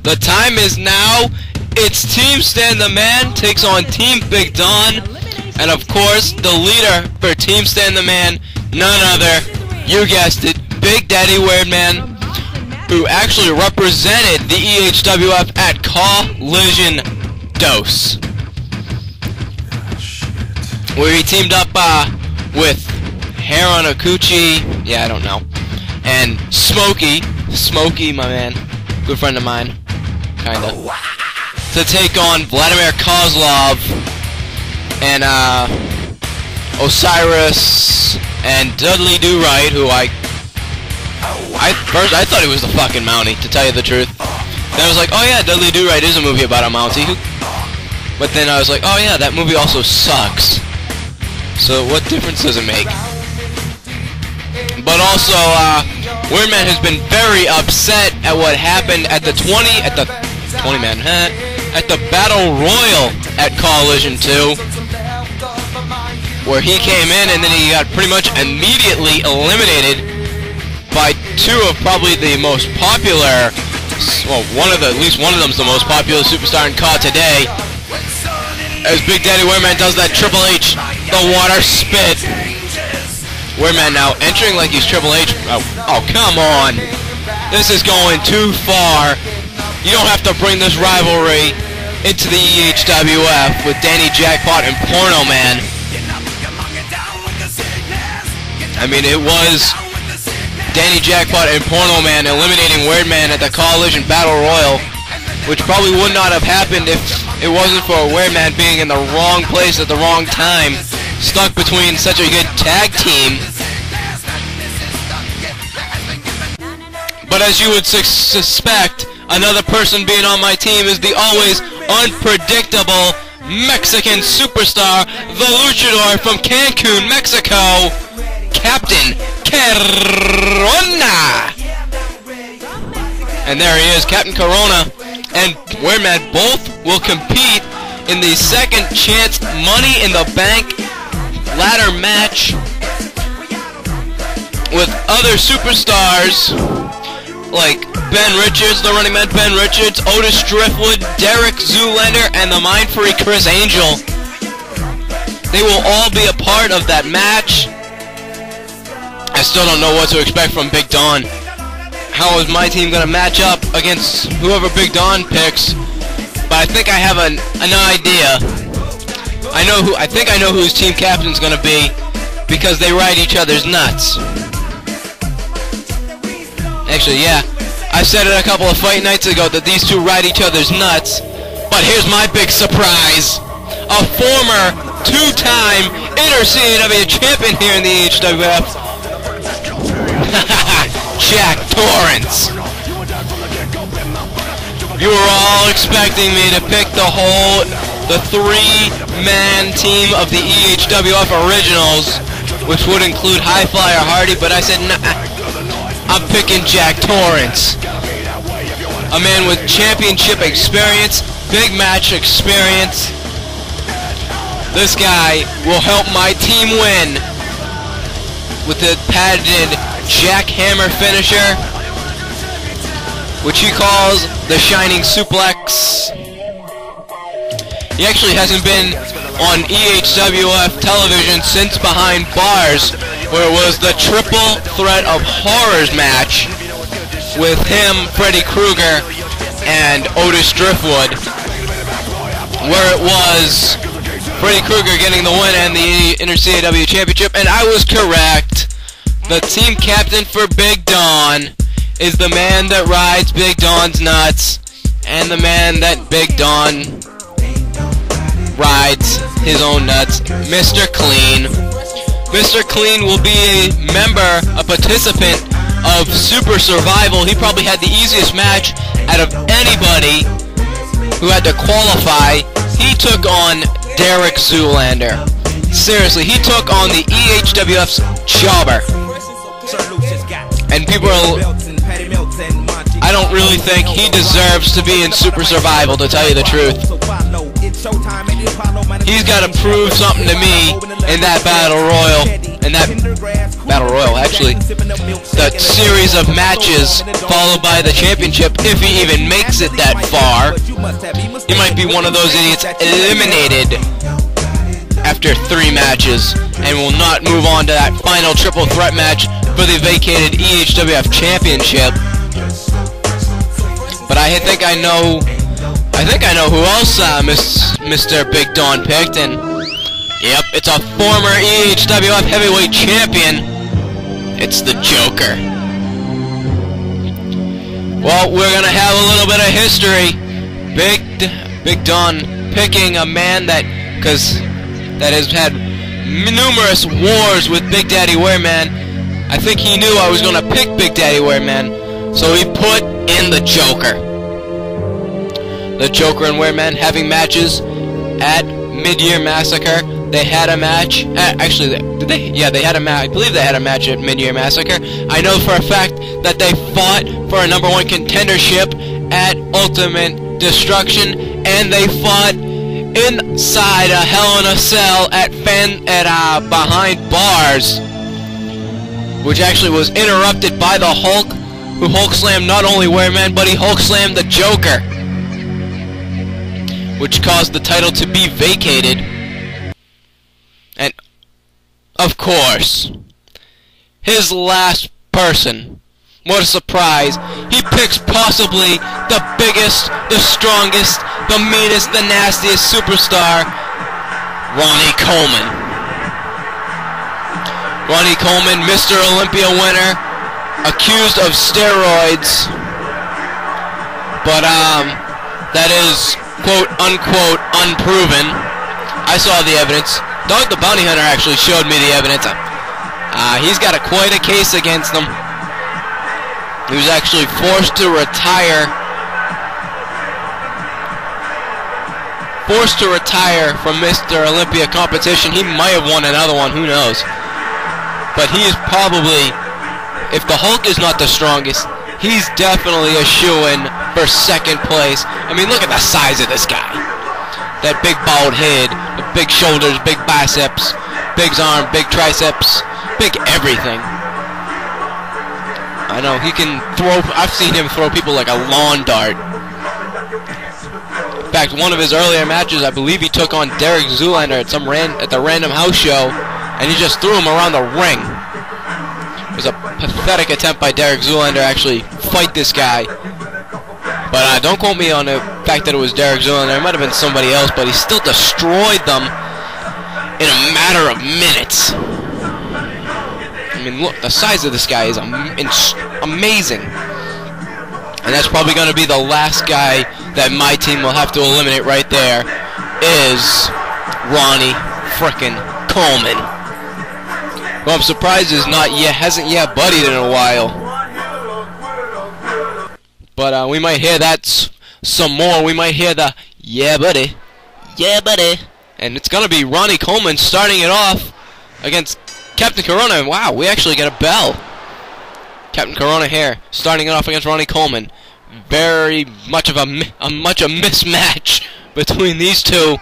The time is now. It's Team Stan the Man takes on Team Big Don. And of course, the leader for Team Stan the Man, none other, you guessed it, Big Daddy Wierdman, who actually represented the EHWF at Collision Dose, where he teamed up with Hair on a Coochie, yeah, I don't know, and Smokey, my man, good friend of mine, kinda, to take on Vladimir Kozlov and Osiris and Dudley Do Right, who I thought he was the fucking Mountie, to tell you the truth. Then I was like, oh yeah, Dudley Do Right is a movie about a Mountie. But then I was like, oh yeah, that movie also sucks. So what difference does it make? But also, Wierdman has been very upset at what happened at the Battle Royal at Collision 2, where he came in and then he got pretty much immediately eliminated by two of probably the most popular, well, at least one of them's the most popular superstar in COD today, as Big Daddy Wierdman does that Triple H, the water spit. Wierdman now entering like he's Triple H. Oh, come on. This is going too far. You don't have to bring this rivalry into the EHWF with Danny Jackpot and Porno Man. I mean, it was Danny Jackpot and Porno Man eliminating Wierdman at the Collision Battle Royal, which probably would not have happened if it wasn't for Wierdman being in the wrong place at the wrong time, stuck between such a good tag team. But as you would suspect, another person being on my team is the always unpredictable Mexican superstar, the luchador from Cancun, Mexico, Captain Carona. And there he is, Captain Carona and Wierdman both will compete in the second chance Money in the Bank ladder match with other superstars like Ben Richards, the running man Ben Richards, Otis Driftwood, Derek Zoolander, and the Mind Freak Chris Angel. They will all be a part of that match. I still don't know what to expect from Big Don. How is my team gonna match up against whoever Big Don picks? But I think I have an idea. I think I know who his team captain's gonna be, because they ride each other's nuts. Actually, yeah, I said it a couple of fight nights ago that these two ride each other's nuts. But here's my big surprise: a former two-time Inter-CAW champion here in the EHWF. Jack Torrance. You were all expecting me to pick the three-man team of the EHWF Originals, which would include High Flyer Hardy, but I said, nah, I'm picking Jack Torrance. A man with championship experience, big match experience. This guy will help my team win with the patented jackhammer finisher, which he calls the Shining Suplex. He actually hasn't been on EHWF television since Behind Bars, where it was the Triple Threat of Horrors match with him, Freddy Krueger, and Otis Driftwood, where it was Freddy Krueger getting the win and the Inter-CAW Championship, and I was correct. The team captain for Big Don is the man that rides Big Don's nuts, and the man that Big Don rides his own nuts, Mr. Clean. Mr. Clean will be a participant of Super Survival. He probably had the easiest match out of anybody who had to qualify. He took on Derek Zoolander. Seriously, he took on the EHWF's jobber. And people are... I don't really think he deserves to be in Super Survival, to tell you the truth. He's got to prove something to me in that Battle Royal. in that Battle Royal, actually, the series of matches followed by the championship, if he even makes it that far. He might be one of those idiots eliminated after 3 matches and will not move on to that final triple threat match for the vacated EHWF championship. But I think I know who else Mr. Big Don picked, and yep, it's a former EHWF heavyweight champion. It's the Joker. Well, we're gonna have a little bit of history. Big Don picking a man that has had numerous wars with Big Daddy Wierdman. I think he knew I was gonna pick Big Daddy Wierdman, so he put in the Joker. The Joker and Wierdman having matches at Mid-Year Massacre. They had a match. Actually, did they? Yeah, they had a match. I believe they had a match at Mid-Year Massacre. I know for a fact that they fought for a #1 contendership at Ultimate Destruction, and they fought inside a Hell in a Cell at behind bars, which actually was interrupted by the Hulk, who Hulk slammed not only Wierdman, but he Hulk slammed the Joker, which caused the title to be vacated. And, of course, his last person, what a surprise, he picks possibly the biggest, the strongest, the meanest, the nastiest superstar, Ronnie Coleman. Ronnie Coleman, Mr. Olympia winner, accused of steroids, but that is quote unquote unproven. I saw the evidence. Dog the Bounty Hunter actually showed me the evidence. He's got quite a case against him. He was actually forced to retire from Mr. Olympia competition. He might have won another one, who knows. But he is probably, if the Hulk is not the strongest, he's definitely a shoo-in for 2nd place. I mean, look at the size of this guy. That big bald head, the big shoulders, big biceps, big arm, big triceps, big everything. I know, he can throw, I've seen him throw people like a lawn dart. In fact, one of his earlier matches, I believe he took on Derek Zoolander at the Random House show, and he just threw him around the ring. It was a pathetic attempt by Derek Zoolander to actually fight this guy. But don't quote me on the fact that it was Derek Zoolander. It might have been somebody else, but he still destroyed them in a matter of minutes. I mean, look, the size of this guy is amazing. And that's probably going to be the last guy that my team will have to eliminate right there, is Ronnie frickin' Coleman. Well, I'm surprised hasn't yet buddied in a while. But we might hear that some more. We might hear the "Yeah, buddy, yeah, buddy," and it's gonna be Ronnie Coleman starting it off against Captain Carona. Wow, we actually get a bell. Captain Carona here, starting it off against Ronnie Coleman. Very much of a mismatch between these two.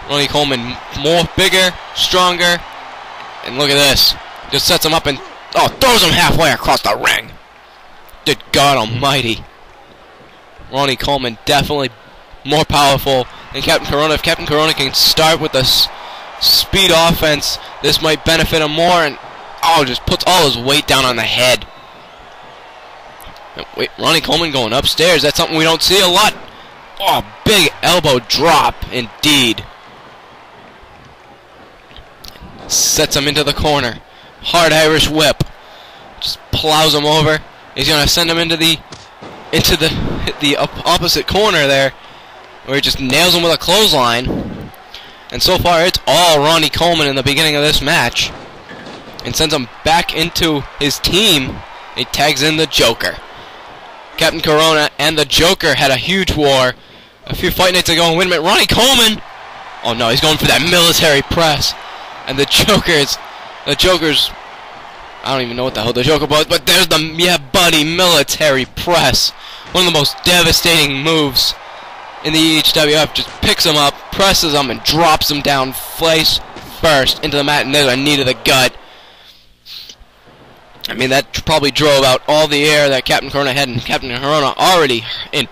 Ronnie Coleman, bigger, stronger, and look at this. Just sets him up and throws him halfway across the ring. Good God Almighty. Ronnie Coleman definitely more powerful than Captain Carona. If Captain Carona can start with a speed offense, this might benefit him more, and just puts all his weight down on the head. Wait, Ronnie Coleman going upstairs. That's something we don't see a lot. Oh, big elbow drop indeed. Sets him into the corner. Hard Irish whip. Just plows him over. He's gonna send him into the opposite corner there, where he just nails him with a clothesline. And so far, it's all Ronnie Coleman in the beginning of this match, and sends him back into his team. He tags in the Joker. Captain Carona and the Joker had a huge war a few fight nights ago. And wait a minute, Ronnie Coleman! Oh no, he's going for that military press, and the Joker's. I don't even know what the hell the Joker was, but there's the "Yeah, buddy" military press. One of the most devastating moves in the EHWF. Just picks him up, presses him, and drops him down face first into the mat, and there's a knee to the gut. I mean, that probably drove out all the air that Captain Carona had, and Captain Carona already in